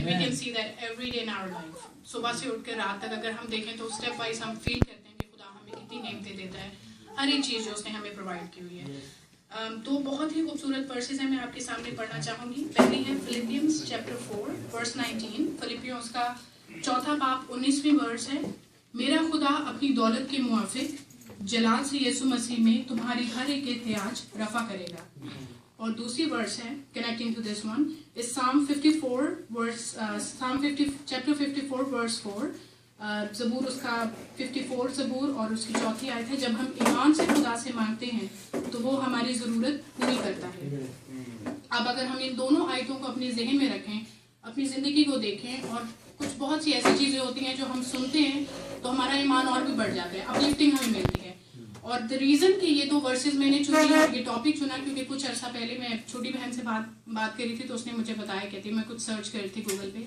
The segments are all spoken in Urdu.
we can see that every day in our life. صبح سے اٹھ کر رات تک اگر ہم دیکھیں تو اسٹیپ وائز ہم فیل کرتے ہیں کہ خدا ہمیں اتنی نعمتیں دیتا ہے, ہر ایک چیز جو اس نے ہمیں پرووائڈ کی ہوئی ہے. تو بہت ہی خوبصورت ورسز ہیں, میں آپ کے سامنے پڑھنا چاہوں گی. پہلی ہے فلپیئنس چیپٹر 4 ورس 19. فلپیئنس کا 4 باب 19ویں ورس ہے. میرا خدا اپنی دولت کے موافق جلال سے یسوع مسیح میں تمہاری ہر ایک احتیاج رفع کرے گا. اور دوسری ورس ہے connecting to this one is Psalm 54 verse chapter 54 verse 4. زبور اس کا 54 زبور اور اس کی 4 آیت ہے. جب ہم ایمان سے خدا سے مانگتے ہیں تو وہ ہماری ضرورت پوری کرتا ہے. اب اگر ہم ان دونوں آیتوں کو اپنے ذہن میں رکھیں, اپنی زندگی کو دیکھیں, اور کچھ بہت سی ایسی چیزیں ہوتی ہیں جو ہم سنتے ہیں تو ہمارا ایمان اور بھی بڑھ جاتا ہے, اپلفٹنگ ہمیں ملتی ہے. اور دا ریزن کہ یہ 2 ورسز میں نے چنے, یہ ٹاپک چنا کیونکہ کچھ عرصہ پہلے میں چھوٹی بہن سے بات کری تھی تو اس نے مجھے بتایا, کہتی میں کچھ سرچ کر رہی تھی گوگل پہ,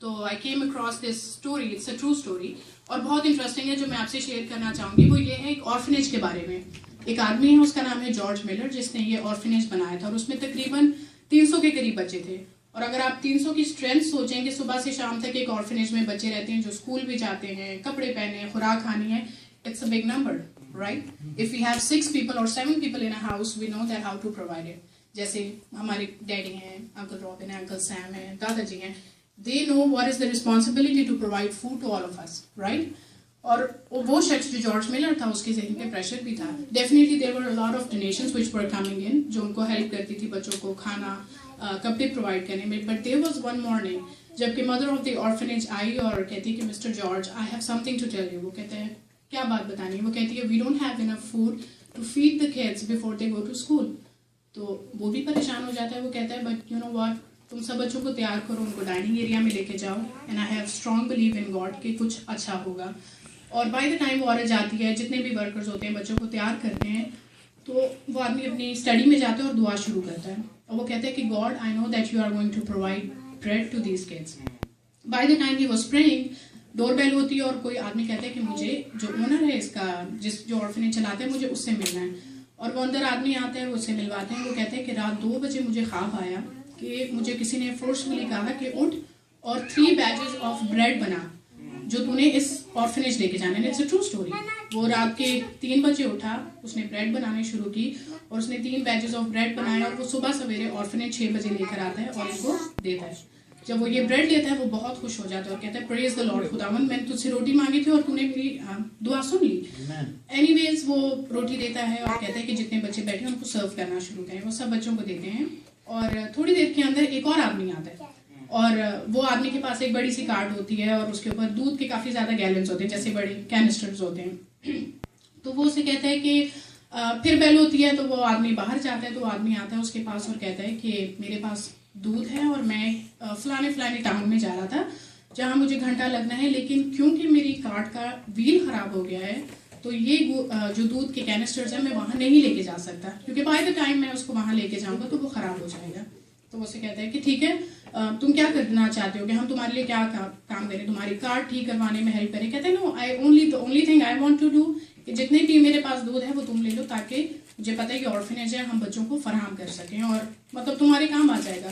تو I came across this story. It's a true story اور بہت انٹرسٹنگ ہے جو میں آپ سے شیئر کرنا چاہوں گی. وہ یہ ہے ایک آرفنیج کے بارے میں. ایک آدمی ہے, اس کا نام ہے جارج ملر, جس نے یہ آرفنیج بنایا تھا اور اس میں تقریباً 300 کے قریب بچے تھے. اور اگر آپ 300 کی اسٹرینتھ سوچیں کہ صبح سے شام تک ایک آرفنیج میں بچے رہتے ہیں جو اسکول بھی جاتے ہیں, کپڑے پہنے, خوراک کھانی ہے, it's a big number, right. If we have 6 people or 7 people in a house, we know that how to provide it. جیسے ہمارے ڈیڈی ہیں, انکل رابن ہیں, انکل سیم ہیں, دادا جی ہیں, they know what is the responsibility to provide food to all of us, right. اور وہ شخص جو جارج ملر تھا, اس کے ذہن پہ پریشر بھی تھا. Definitely there were a lot of donations which were coming in جو ان کو ہیلپ کرتی تھی بچوں کو کھانا, کپڑے پرووائڈ کرنے میں. But there was one morning جب کہ مدر آف دی آرفنیج آئی اور کہتی کہ mister George I have something to tell you. وہ کہتے ہیں کیا بات بتانی ہے؟ وہ کہتی ہے we don't have enough food to feed the kids before they go to school. تو وہ بھی پریشان ہو جاتا ہے. وہ کہتا ہے but you know what, تم سب بچوں کو تیار کرو, ان کو ڈائننگ ایریا میں لے کے جاؤ, and I have strong believe in God کہ کچھ اچھا ہوگا. اور بائی دا ٹائم وہ عورت جاتی ہے, جتنے بھی ورکرز ہوتے ہیں بچوں کو تیار کرتے ہیں, تو وہ آدمی اپنی اسٹڈی میں جاتا ہے اور دعا شروع کرتا ہے اور وہ کہتا ہے کہ God I know that you are going to provide bread to these kids. By the time he was praying, ڈور بیل ہوتی ہے اور کوئی آدمی کہتا ہے کہ مجھے جو اونر ہے اس کا, جو آرفنیج چلاتے ہیں, مجھے اس سے ملنا ہے. اور وہ اندر آدمی آتا ہے, وہ اس سے ملواتے ہیں. وہ کہتے ہیں کہ رات 2 بجے مجھے خواب آیا کہ مجھے کسی نے فورسفلی کہا کہ اٹھ اور 3 بیچز آف بریڈ بنا جو تو نے اس آرفنیج لے کے جانا ہے. It's a true story. وہ رات کے 3 بجے اٹھا, اس نے بریڈ بنانے شروع کی اور اس نے 3 بیچز آف بریڈ بنایا اور وہ صبح سویرے آرفنیج 6 بجے لے کر آتا ہے اور ان کو دیتا ہے. جب وہ یہ بریڈ لیتا ہے وہ بہت خوش ہو جاتا ہے اور کہتا ہے پریز دا لارڈ, خداوند میں نے تجھ سے روٹی مانگی تھی اور تو نے میری دعا سن لی. اینی ویز وہ روٹی دیتا ہے اور کہتا ہے کہ جتنے بچے بیٹھے ہیں ان کو سرو کرنا شروع کریں. وہ سب بچوں کو دیتے ہیں اور تھوڑی دیر کے اندر ایک اور آدمی آتا ہے اور وہ آدمی کے پاس ایک بڑی سی کارٹ ہوتی ہے اور اس کے اوپر دودھ کے کافی زیادہ گیلنس ہوتے ہیں, جیسے بڑے کینسٹرز ہوتے ہیں. تو وہ اسے کہتا ہے کہ پھر بیل ہوتی ہے تو وہ آدمی باہر جاتا ہے. تو وہ آدمی آتا ہے اس کے پاس اور کہتا ہے کہ میرے پاس دودھ ہے اور میں فلانے ٹاؤن میں جا رہا تھا جہاں مجھے گھنٹہ لگنا ہے, لیکن کیونکہ میری کارٹ کا ویل خراب ہو گیا ہے تو یہ جو دودھ کے کینسٹرز ہیں میں وہاں نہیں لے کے جا سکتا, کیونکہ بائی دا ٹائم میں اس کو وہاں لے کے جاؤں گا تو وہ خراب ہو جائے گا. تو وہ اسے کہتا ہے کہ ٹھیک ہے, تم کیا کرنا چاہتے ہو کہ ہم تمہارے لیے کیا کام کریں, تمہاری کارٹ ٹھیک کروانے میں ہیلپ کریں. کہتے ہیں نو, the only thing I want to do کہ جتنے بھی میرے پاس دودھ ہے وہ تم لے لو تاکہ مجھے پتہ ہے کہ آرفنیج ہے, ہم بچوں کو فراہم کر سکیں اور مطلب تمہارے کام آ جائے گا.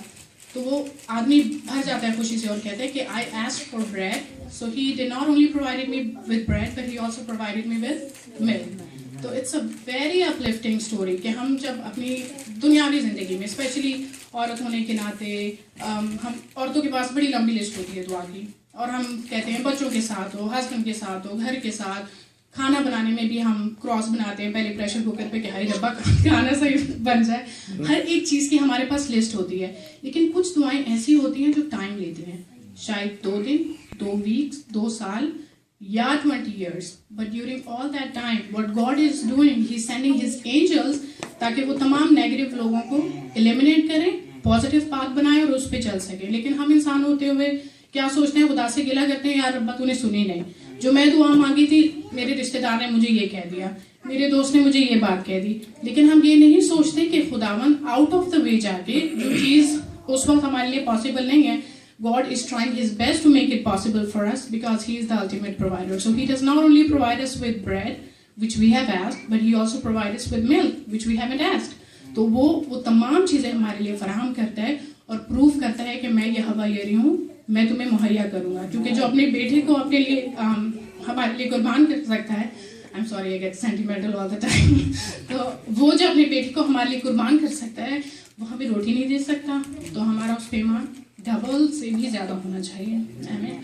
تو وہ آدمی بھر جاتا ہے خوشی سے اور کہتا ہے کہ I asked for bread, so he did not only provided me with bread but he also provided me with milk. تو it's a very uplifting story کہ ہم جب اپنی دنیاوی زندگی میں اسپیشلی عورت ہونے کے ناطے, ہم عورتوں کے پاس بڑی لمبی لسٹ ہوتی ہے دعا کی, اور ہم کہتے ہیں بچوں کے ساتھ ہو, ہسبینڈ کے ساتھ ہو, گھر کے ساتھ, کھانا بنانے میں بھی ہم کراس بناتے ہیں پہلے پریشر کوکر پہ کہ ہائی ڈبہ کھانا صحیح بن جائے. ہر ایک چیز کی ہمارے پاس لسٹ ہوتی ہے, لیکن کچھ دعائیں ایسی ہوتی ہیں جو ٹائم لیتی ہیں, شاید 2 دن, 2 ویکس, 2 سال یا 20 years. But during all that time, what God is doing, He's sending His angels تاکہ وہ تمام نیگیٹو لوگوں کو eliminate کریں, پازیٹیو پاتھ بنائیں اور اس پہ چل سکیں. لیکن ہم انسان ہوتے ہوئے کیا سوچتے ہیں, خدا سے گلہ کرتے ہیں, یار ربا تو نے سنی نہیں, جو میں دعا مانگی تھی میرے رشتہ دار نے مجھے یہ کہہ دیا, میرے دوست نے مجھے یہ بات کہہ دی. لیکن ہم یہ نہیں سوچتے کہ خداوند آؤٹ آف دا وے جا کے جو چیز اس وقت ہمارے لیے پاسبل نہیں ہے, God is trying His best to make it possible for us because He is the ultimate provider. So He does not only provide us with bread, which we have asked, but He also provides us with milk, which we haven't asked. تو وہ تمام چیزیں ہمارے لیے فراہم کرتا ہے اور پروف کرتا ہے کہ میں یہوہ یری ہوں, میں تمہیں مہیا کروں گا. کیونکہ جو اپنے بیٹے کو اپنے لیے ہمارے لیے قربان کر سکتا ہے, I'm sorry, I get sentimental all the time. تو وہ جو اپنے بیٹے کو ہمارے لیے قربان کر سکتا ہے, وہ ہمیں روٹی نہیں دے سکتا. تو ہمارا اس پہ ایمان ڈبل سے بھی زیادہ ہونا چاہیے. آمین.